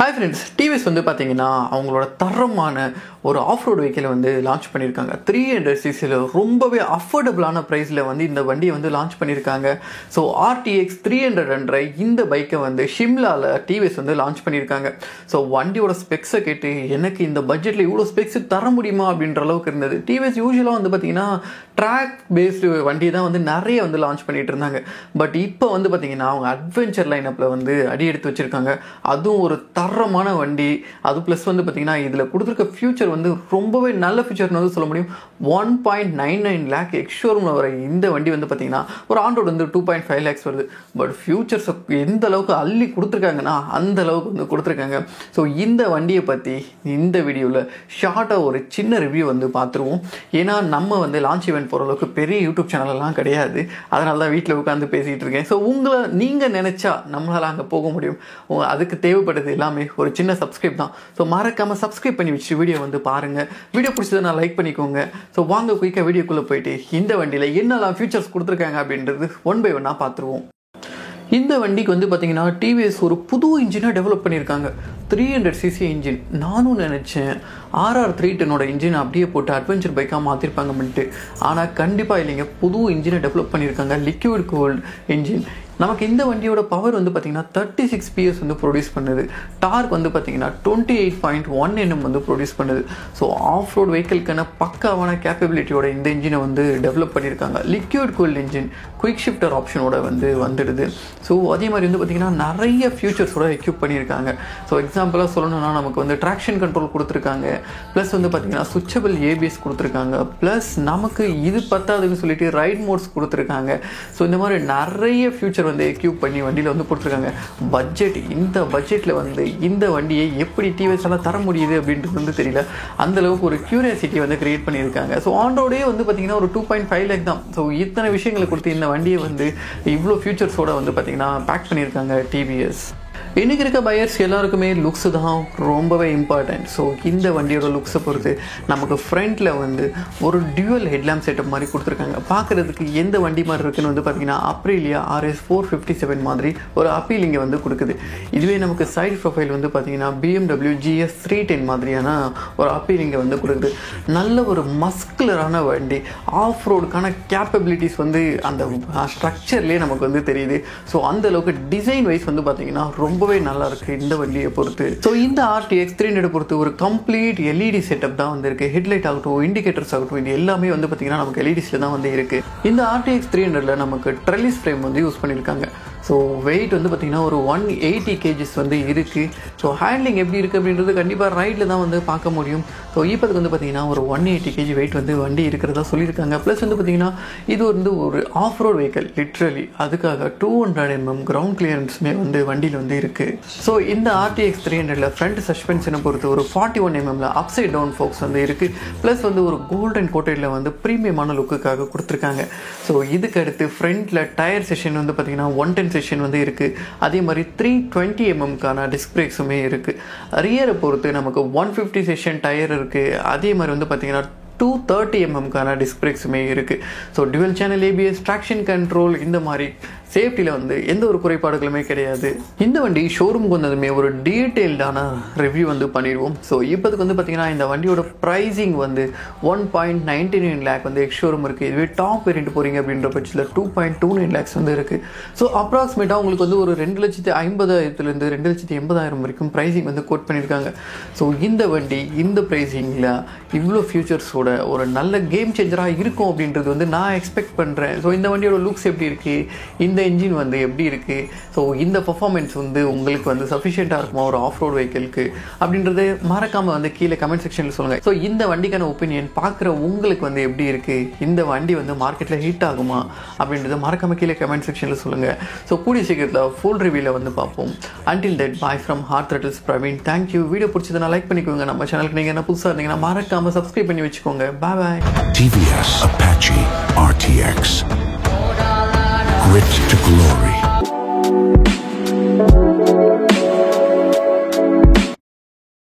Hi friends, TVS வந்து பாத்தீங்கன்னா அவங்களோட தரமான ஒரு ஆஃப் ரோட் வெஹிக்கிள் வந்து லான்ச் பண்ணிருக்காங்க. 300cc ரொம்பவே அஃபோர்டபிளான பிரைஸ்ல வந்து இந்த வண்டியை வந்து லான்ச் பண்ணிருக்காங்க. ஸோ RTX 300 இந்த பைக்கை வந்து ஷிம்லால TVS வந்து லான்ச் பண்ணிருக்காங்க. ஸோ வண்டியோட ஸ்பெக்ஸை கேட்டு எனக்கு இந்த பட்ஜெட்ல இவ்வளோ ஸ்பெக்ஸ் தர முடியுமா அப்படின்ற அளவுக்கு இருந்தது. TVS யூஸ்வலாக வந்து பார்த்தீங்கன்னா ட்ராக் பேஸ்டு வண்டி தான் வந்து நிறைய வந்து லான்ச் பண்ணிட்டு இருந்தாங்க. பட் இப்போ வந்து பார்த்தீங்கன்னா அவங்க அட்வென்ச்சர் லைனப்பில் வந்து அடி எடுத்து வச்சிருக்காங்க. அதுவும் ஒரு தரமான வண்டி. அது ப்ளஸ் வந்து பார்த்தீங்கன்னா இதில் கொடுத்துருக்க ஃபியூச்சர் வந்து ரொம்பவே நல்ல ஃபியூச்சர்னு வந்து சொல்ல முடியும். 1.99 lakh எக்ஸ்ஷோரூமில் வர இந்த வண்டி வந்து பார்த்தீங்கன்னா ஒரு ஆன் ரோடு வந்து 2.5 lakhs வருது. பட் ஃபியூச்சர்ஸை எந்த அளவுக்கு அள்ளி கொடுத்துருக்காங்கன்னா அந்த அளவுக்கு வந்து கொடுத்துருக்காங்க. ஸோ இந்த வண்டியை பற்றி இந்த வீடியோவில் ஷார்ட்டாக ஒரு சின்ன ரிவ்யூ வந்து பார்த்துருவோம். ஏன்னா நம்ம வந்து லான்ச் ஈவெண்ட் போகிற அளவுக்கு பெரிய யூடியூப் சேனலெல்லாம் கிடையாது. அதனால தான் வீட்டில் உட்காந்து பேசிகிட்டு இருக்கேன். ஸோ உங்களை நீங்கள் நினச்சா நம்மளால் அங்கே போக முடியும். அதுக்கு தேவைப்படுது எல்லாமே ஒரு சின்ன சப்ஸ்கிரைப் தான். ஸோ மறக்காமல் சப்ஸ்கிரைப் பண்ணி வச்சு வீடியோ வந்து பாருங்கள். வீடியோ பிடிச்சதை லைக் பண்ணிக்கோங்க. ஸோ வாங்க குயிக்காக வீடியோக்குள்ளே போயிட்டு இந்த வண்டியில் என்னெல்லாம் ஃபீச்சர்ஸ் கொடுத்துருக்காங்க அப்படின்றது ஒன் பை ஒன்னாக பார்த்துருவோம். இந்த வண்டிக்கு வந்து பார்த்தீங்கன்னா TVS ஒரு புது இன்ஜினாக டெவலப் பண்ணியிருக்காங்க. 300cc engine. நானும் நினச்சேன் RR310 இன்ஜின் அப்படியே போட்டு அட்வென்ச்சர் பைக்காக மாற்றிருப்பாங்க பண்ணிட்டு. ஆனால் கண்டிப்பாக இல்லைங்க, புது இன்ஜினை டெவலப் பண்ணியிருக்காங்க. Liquid cooled engine. நமக்கு இந்த வண்டியோட பவர் வந்து பார்த்தீங்கன்னா 36 PS வந்து ப்ரொடியூஸ் பண்ணுது. டார்க் வந்து பார்த்தீங்கன்னா 28.1 Nm வந்து ப்ரொடியூஸ் பண்ணுது. ஸோ ஆஃப் ரோட் வெஹிக்கிள்க்கான பக்காவான கேப்பபிலிட்டியோட இந்த இன்ஜினை வந்து டெவலப் பண்ணியிருக்காங்க. Liquid cooled engine quick shifter ஆப்ஷனோட வந்து வந்துடுது. ஸோ அதே மாதிரி வந்து பார்த்தீங்கன்னா நிறைய ஃபியூச்சர்ஸோட எக்யூப் பண்ணியிருக்காங்க. ஸோ எக்ஸாம்பிளாக சொல்லணும்னா நமக்கு வந்து ட்ராக்ஷன் கண்ட்ரோல் கொடுத்துருக்காங்க. ப்ளஸ் வந்து பார்த்தீங்கன்னா சுவிட்சபிள் ABS கொடுத்துருக்காங்க. ப்ளஸ் நமக்கு இது பத்தாதுன்னு சொல்லிட்டு ரைட் மோட்ஸ் கொடுத்துருக்காங்க. ஸோ இந்த மாதிரி நிறைய ஃபியூச்சர் வந்து எக்யூப் பண்ணி வண்டியில் வந்து கொடுத்துருக்காங்க. இந்த பட்ஜெட்டில் வந்து இந்த வண்டியை எப்படி TVS எல்லாம் தர முடியுது அப்படின்றது வந்து தெரியல. அந்தளவுக்கு ஒரு கியூரியாசிட்டி வந்து கிரியேட் பண்ணியிருக்காங்க. ஸோ ஆன் ரோடே வந்து பார்த்தீங்கன்னா ஒரு 2.5 lakh தான். ஸோ இத்தனை விஷயங்களை கொடுத்து இந்த வண்டியை வந்து இவ்வளோ ஃபியூச்சர்ஸோட வந்து பார்த்தீங்கன்னா பேக் பண்ணியிருக்காங்க TVS. இன்றைக்கி இருக்க பையர்ஸ் எல்லாருக்குமே லுக்ஸ் தான் ரொம்பவே இம்பார்ட்டன்ட். ஸோ இந்த வண்டியோட லுக்ஸை பொறுத்து நமக்கு ஃப்ரண்ட்டில் வந்து ஒரு டியூவல் ஹெட்லாம்ப் செட்டப் மாதிரி கொடுத்துருக்காங்க. பார்க்குறதுக்கு எந்த வண்டி மாதிரி இருக்குன்னு வந்து பார்த்தீங்கன்னா அப்ரிலியா RS 457 மாதிரி ஒரு அப்பீலிங்கை வந்து கொடுக்குது. இதுவே நமக்கு சைடு ப்ரொஃபைல் வந்து பார்த்தீங்கன்னா BMW GS 310 மாதிரியான ஒரு அப்பீலிங்கை வந்து கொடுக்குது. நல்ல ஒரு மஸ்குலரான வண்டி. ஆஃப் ரோடுக்கான கேப்பபிலிட்டிஸ் வந்து அந்த ஸ்ட்ரக்சர்லேயே நமக்கு வந்து தெரியுது. ஸோ அந்தளவுக்கு டிசைன் வைஸ் வந்து பார்த்தீங்கன்னா ரொம்பவே நல்லா இருக்கு இந்த வண்டியை பொறுத்து. ஸோ இந்த RTX 300 பொறுத்து ஒரு கம்ப்ளீட் LED செட்டப் தான் வந்து இருக்கு. ஹெட்லைட் ஆகட்டும், இண்டிகேட்டர்ஸ் ஆகட்டும், இது எல்லாமே வந்து பார்த்தீங்கன்னா நமக்கு LEDஸ்ல தான் வந்து இருக்கு. இந்த RTX 300ல நமக்கு ட்ரெலிஸ் ஃப்ரேம் வந்து யூஸ் பண்ணியிருக்காங்க. ஸோ வெயிட் வந்து பார்த்திங்கன்னா ஒரு 180 kgs வந்து இருக்குது. ஸோ ஹேண்ட்லிங் எப்படி இருக்குது அப்படின்றது கண்டிப்பாக ரைடில் தான் வந்து பார்க்க முடியும். ஸோ இப்போதுக்கு வந்து பார்த்திங்கன்னா ஒரு 180 kg வெயிட் வந்து வண்டி இருக்கிறதா சொல்லியிருக்காங்க. ப்ளஸ் வந்து பார்த்திங்கன்னா இது வந்து ஒரு ஆஃப் ரோட் வெஹிக்கிள் லிட்ரலி. அதுக்காக 200 mm கிரவுண்ட் கிளியரன்ஸுமே வந்து வண்டியில் வந்து இருக்குது. ஸோ இந்த RTX 300ல ஃப்ரண்ட் சஸ்பென்ஷனை பொறுத்து ஒரு 41 mm அப்சைட் டவுன் ஃபோக்ஸ் வந்து இருக்குது. ப்ளஸ் வந்து ஒரு கோல்டன் கோட்டடில் வந்து ப்ரீமியமான லுக்குக்காக கொடுத்துருக்காங்க. ஸோ இதுக்கு அடுத்து ஃப்ரண்ட்டில் டயர் செஷன் வந்து பார்த்திங்கன்னா 110 செஷன் வந்து இருக்குது. அதே மாதிரி 320 mm டிஸ்க் பிரேக்ஸுமே இருக்குது. ரியரை பொறுத்து நமக்கு 150 செஷன் டயர் இருக்குது. அதே மாதிரி வந்து பார்த்திங்கன்னா 230 mm டிஸ்க் பிரேக்ஸுமே இருக்குது. So twelve channel ABS, traction control, இந்த மாதிரி சேஃப்டியில் வந்து எந்த ஒரு குறைபாடுகளுமே கிடையாது. இந்த வண்டி ஷோரூமுக்கு வந்ததுமே ஒரு டீட்டெயில்டான ரிவ்யூ வந்து பண்ணிடுவோம். ஸோ இப்போதுக்கு வந்து பார்த்திங்கன்னா இந்த வண்டியோட ப்ரைஸிங் வந்து 1.99 lakh வந்து எக்ஸ்ஷோரூம் இருக்குது. இதுவே டாப் வேரியண்ட் போகிறீங்க அப்படின்ற பட்சத்தில் 2.29 lakhs வந்து இருக்குது. ஸோ அப்ராக்சிமேட்டாக உங்களுக்கு வந்து ஒரு 2,50,000 2,80,000 வரைக்கும் ப்ரைஸிங் வந்து கோட் பண்ணியிருக்காங்க. ஸோ இந்த வண்டி இந்த ப்ரைஸிங்கில் இவ்வளோ ஃபியூச்சர்ஸோட ஒரு நல்ல கேம் சேஞ்சராக இருக்கும் அப்படின்றது வந்து நான் எக்ஸ்பெக்ட் பண்ணுறேன். ஸோ இந்த வண்டியோட லுக்ஸ் எப்படி இருக்குது, இந்த இன்ஜின் வந்து எப்படி இருக்குது, ஸோ இந்த பர்ஃபார்மன்ஸ் வந்து உங்களுக்கு வந்து சஃபிஷியண்ட்டாக இருக்குமா ஒரு ஆஃப் ரோட் வெஹிக்கிளுக்கு அப்படின்றது மறக்காமல் வந்து கீழே கமெண்ட் செக்ஷனில் சொல்லுங்கள். ஸோ இந்த வண்டிக்கான ஒப்பீனியன் பார்க்குற உங்களுக்கு வந்து எப்படி இருக்குது, இந்த வண்டி வந்து மார்க்கெட்டில் ஹிட் ஆகுமா அப்படின்றத மறக்காமல் கீழே கமெண்ட் செக்ஷனில் சொல்லுங்கள். ஸோ கூடிய சீக்கிரத்தில் ஃபுல் ரிவ்யூவில் வந்து பார்ப்போம். Until that bye from hard throttles Praveen. Thank you. Video பிடிச்சதுனா லைக் பண்ணிக்கோங்க. நம்ம சேனலுக்கு நீங்கள் என்ன புதுசாக இருந்தீங்கன்னா மறக்காமல் சப்ஸ்கிரைப் பண்ணி வச்சுக்கோங்க. Bye bye. TVS Apache RTX. Grit to glory.